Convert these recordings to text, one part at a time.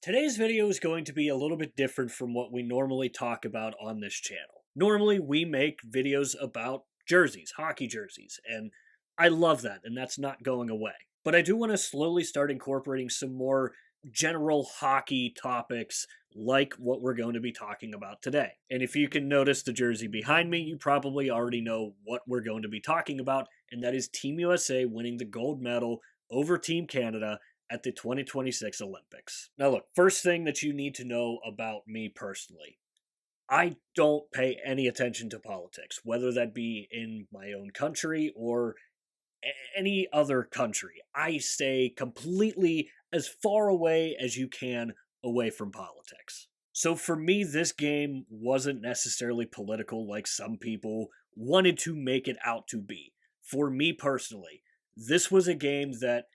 Today's video is going to be a little bit different from what we normally talk about on this channel. Normally, we make videos about jerseys, hockey jerseys, and I love that, and that's not going away. But I do want to slowly start incorporating some more general hockey topics like what we're going to be talking about today. And if you can notice the jersey behind me, you probably already know what we're going to be talking about, and that is Team USA winning the gold medal over Team Canada at the 2026 Olympics. Now, look, first thing that you need to know about me personally, I don't pay any attention to politics, whether that be in my own country or any other country. I stay completely as far away as you can away from politics. So for me, this game wasn't necessarily political like some people wanted to make it out to be. For me personally, this was a game that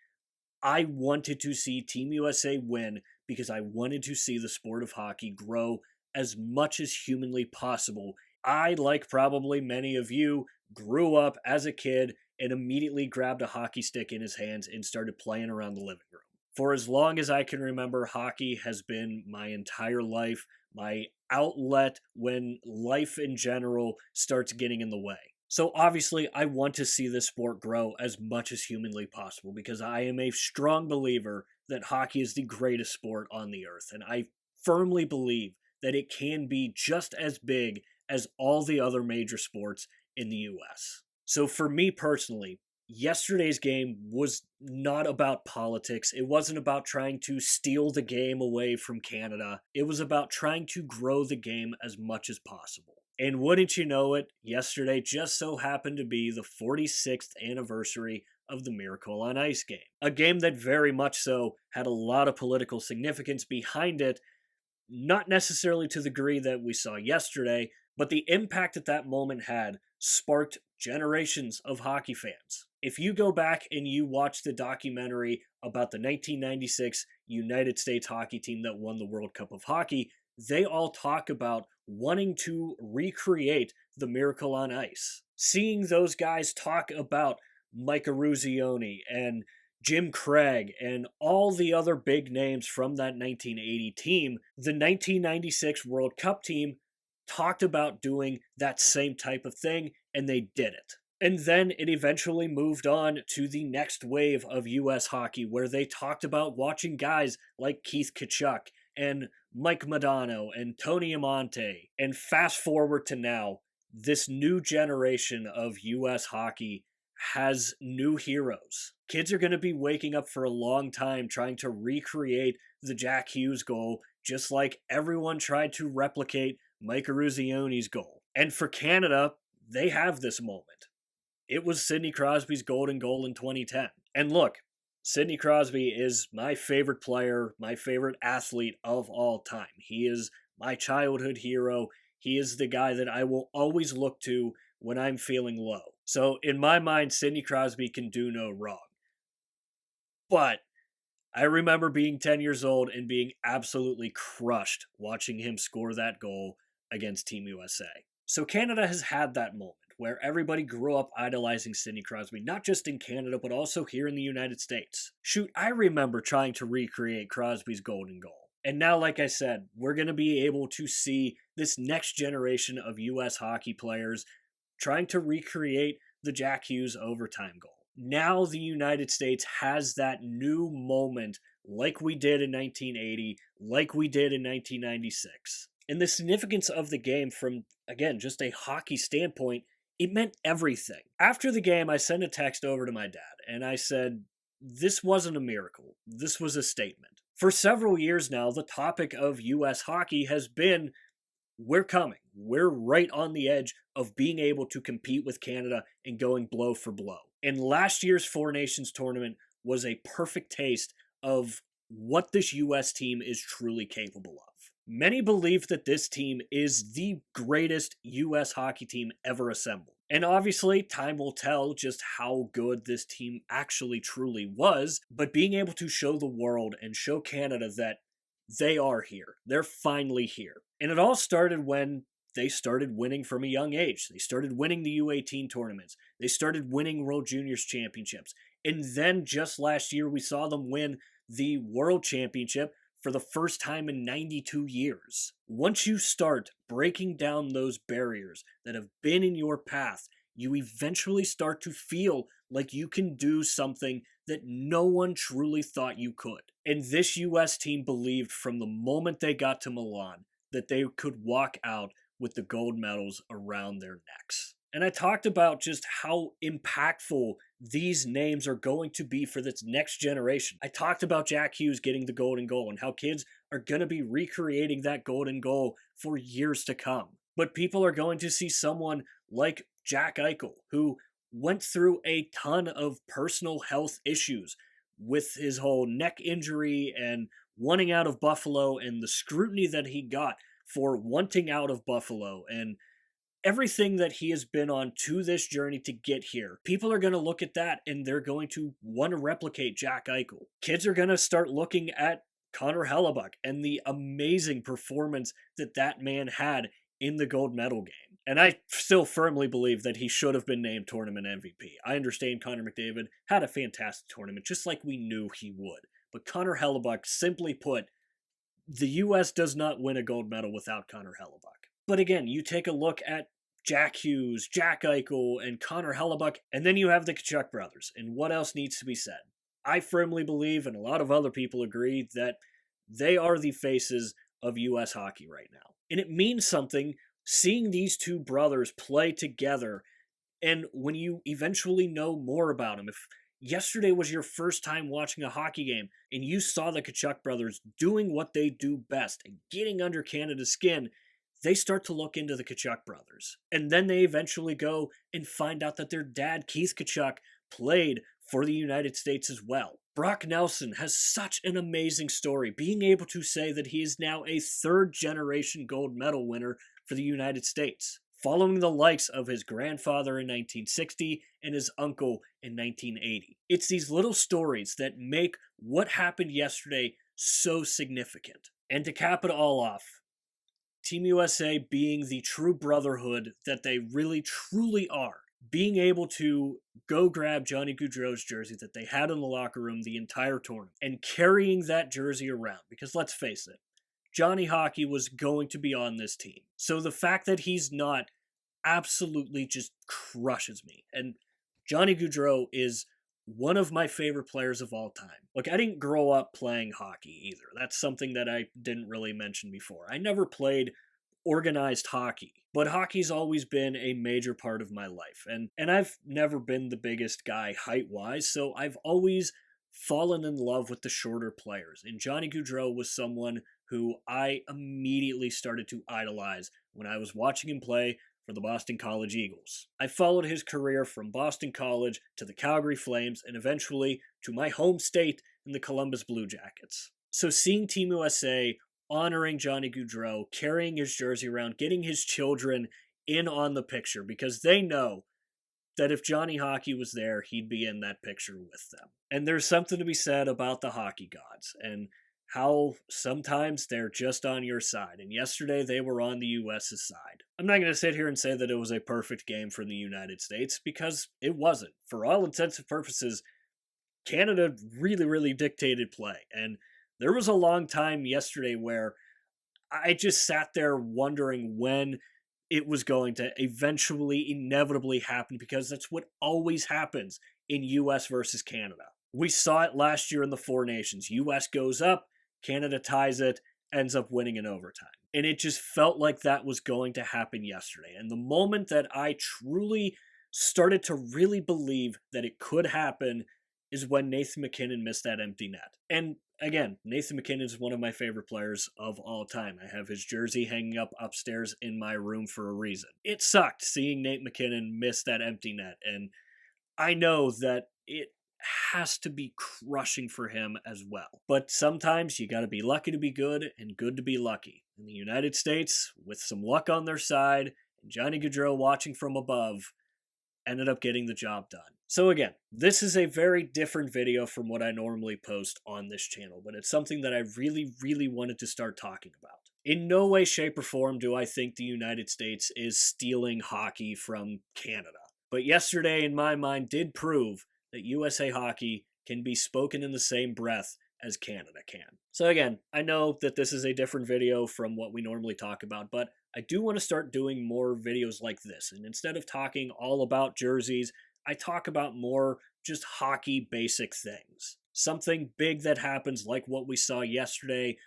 I wanted to see Team USA win because I wanted to see the sport of hockey grow as much as humanly possible. I, like probably many of you, grew up as a kid and immediately grabbed a hockey stick in his hands and started playing around the living room. For as long as I can remember, hockey has been my entire life, my outlet when life in general starts getting in the way. So obviously, I want to see this sport grow as much as humanly possible because I am a strong believer that hockey is the greatest sport on the earth, and I firmly believe that it can be just as big as all the other major sports in the US. So for me personally, yesterday's game was not about politics. It wasn't about trying to steal the game away from Canada. It was about trying to grow the game as much as possible. And wouldn't you know it, yesterday just so happened to be the 46th anniversary of the Miracle on Ice game. A game that very much so had a lot of political significance behind it, not necessarily to the degree that we saw yesterday, but the impact that moment had sparked generations of hockey fans. If you go back and you watch the documentary about the 1996 United States hockey team that won the World Cup of Hockey, they all talk about wanting to recreate the Miracle on Ice. Seeing those guys talk about Mike Eruzione and Jim Craig and all the other big names from that 1980 team, the 1996 World Cup team talked about doing that same type of thing, and they did it. And then it eventually moved on to the next wave of US hockey, where they talked about watching guys like Keith Tkachuk and Mike Modano and Tony Amonte. And fast forward to now, this new generation of US hockey has new heroes. Kids are going to be waking up for a long time trying to recreate the Jack Hughes goal, just like everyone tried to replicate Mike Eruzione's goal. And for Canada, they have this moment. It was Sidney Crosby's golden goal in 2010. And look, Sidney Crosby is my favorite player, my favorite athlete of all time. He is my childhood hero. He is the guy that I will always look to when I'm feeling low. So in my mind, Sidney Crosby can do no wrong. But I remember being 10 years old and being absolutely crushed watching him score that goal against Team USA. So Canada has had that moment where everybody grew up idolizing Sidney Crosby, not just in Canada, but also here in the United States. Shoot, I remember trying to recreate Crosby's golden goal. And now, like I said, we're going to be able to see this next generation of US hockey players trying to recreate the Jack Hughes overtime goal. Now the United States has that new moment like we did in 1980, like we did in 1996. And the significance of the game from, again, just a hockey standpoint, it meant everything. After the game, I sent a text over to my dad, and I said, this wasn't a miracle. This was a statement. For several years now, the topic of U.S. hockey has been, we're coming. We're right on the edge of being able to compete with Canada and going blow for blow. And last year's Four Nations tournament was a perfect taste of what this U.S. team is truly capable of. Many believe that this team is the greatest U.S. hockey team ever assembled. And obviously, time will tell just how good this team actually truly was, but being able to show the world and show Canada that they are here. They're finally here. And it all started when they started winning from a young age. They started winning the U18 tournaments. They started winning World Juniors championships. And then just last year, we saw them win the World Championship for the first time in 92 years. Once you start breaking down those barriers that have been in your path, you eventually start to feel like you can do something that no one truly thought you could. And this US team believed from the moment they got to Milan that they could walk out with the gold medals around their necks. And I talked about just how impactful these names are going to be for this next generation. I talked about Jack Hughes getting the golden goal and how kids are going to be recreating that golden goal for years to come. But people are going to see someone like Jack Eichel, who went through a ton of personal health issues with his whole neck injury and wanting out of Buffalo and the scrutiny that he got for wanting out of Buffalo and everything that he has been on to this journey to get here. People are going to look at that and they're going to want to replicate Jack Eichel. Kids are going to start looking at Connor Hellebuyck and the amazing performance that that man had in the gold medal game. And I still firmly believe that he should have been named tournament MVP. I understand Connor McDavid had a fantastic tournament, just like we knew he would. But Connor Hellebuyck, simply put, the U.S. does not win a gold medal without Connor Hellebuyck. But again, you take a look at Jack Hughes, Jack Eichel, and Connor Hellebuyck, and then you have the Tkachuk brothers. And what else needs to be said? I firmly believe, and a lot of other people agree, that they are the faces of U.S. hockey right now. And it means something seeing these two brothers play together, and when you eventually know more about them. If yesterday was your first time watching a hockey game and you saw the Tkachuk brothers doing what they do best and getting under Canada's skin, they start to look into the Tkachuk brothers. And then they eventually go and find out that their dad, Keith Tkachuk, played for the United States as well. Brock Nelson has such an amazing story, being able to say that he is now a third-generation gold medal winner for the United States, following the likes of his grandfather in 1960 and his uncle in 1980. It's these little stories that make what happened yesterday so significant. And to cap it all off, Team USA being the true brotherhood that they really truly are, being able to go grab Johnny Gaudreau's jersey that they had in the locker room the entire tournament and carrying that jersey around, because let's face it, Johnny Hockey was going to be on this team. So the fact that he's not absolutely just crushes me. And Johnny Gaudreau is one of my favorite players of all time. Look, I didn't grow up playing hockey either. That's something that I didn't really mention before. I never played organized hockey, but hockey's always been a major part of my life. And I've never been the biggest guy height-wise, so I've always fallen in love with the shorter players. And Johnny Gaudreau was someone who I immediately started to idolize when I was watching him play for the Boston College Eagles. I followed his career from Boston College to the Calgary Flames and eventually to my home state in the Columbus Blue Jackets. So seeing Team USA honoring Johnny Gaudreau, carrying his jersey around, getting his children in on the picture, because they know that if Johnny Hockey was there, he'd be in that picture with them. And there's something to be said about the hockey gods and how sometimes they're just on your side. And yesterday they were on the US's side. I'm not going to sit here and say that it was a perfect game for the United States, because it wasn't. For all intents and purposes, Canada really dictated play. And there was a long time yesterday where I just sat there wondering when it was going to eventually, inevitably happen, because that's what always happens in US versus Canada. We saw it last year in the Four Nations. US goes up, Canada ties it, ends up winning in overtime. And it just felt like that was going to happen yesterday. And the moment that I truly started to really believe that it could happen is when Nathan MacKinnon missed that empty net. And again, Nathan MacKinnon is one of my favorite players of all time. I have his jersey hanging up upstairs in my room for a reason. It sucked seeing Nate MacKinnon miss that empty net, and I know that it has to be crushing for him as well. But sometimes you got to be lucky to be good and good to be lucky. In the United States, with some luck on their side, and Johnny Gaudreau watching from above, ended up getting the job done. So again, this is a very different video from what I normally post on this channel, but it's something that I really wanted to start talking about. In no way, shape, or form do I think the United States is stealing hockey from Canada. But yesterday, in my mind, did prove that USA Hockey can be spoken in the same breath as Canada can. So again, I know that this is a different video from what we normally talk about, but I do want to start doing more videos like this. And instead of talking all about jerseys, I talk about more just hockey basic things. Something big that happens like what we saw yesterday.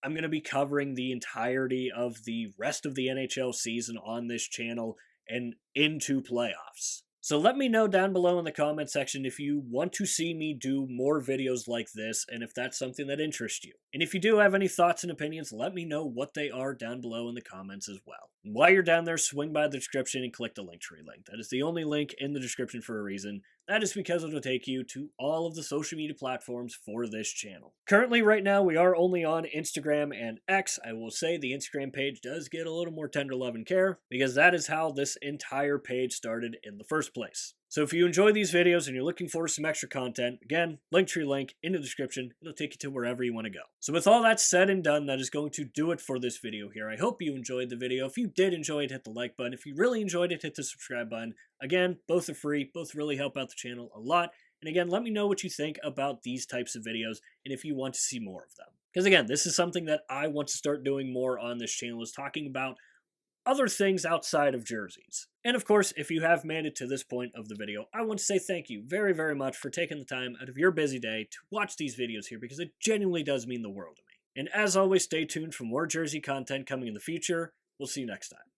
I'm going to be covering the entirety of the rest of the NHL season on this channel and into playoffs. So let me know down below in the comment section if you want to see me do more videos like this and if that's something that interests you. And if you do have any thoughts and opinions, let me know what they are down below in the comments as well. And while you're down there, swing by the description and click the Linktree link. That is the only link in the description for a reason. That is because it will take you to all of the social media platforms for this channel. Currently, right now, we are only on Instagram and X. I will say the Instagram page does get a little more tender love and care because that is how this entire page started in the first place. So if you enjoy these videos and you're looking for some extra content, again, Linktree link in the description. It'll take you to wherever you want to go. So with all that said and done, that is going to do it for this video here. I hope you enjoyed the video. If you did enjoy it, hit the like button. If you really enjoyed it, hit the subscribe button. Again, both are free. Both really help out the channel a lot. And again, let me know what you think about these types of videos and if you want to see more of them. Because again, this is something that I want to start doing more on this channel, is talking about other things outside of jerseys. And of course, if you have made it to this point of the video, I want to say thank you very, very much for taking the time out of your busy day to watch these videos here, because it genuinely does mean the world to me. And as always, stay tuned for more jersey content coming in the future. We'll see you next time.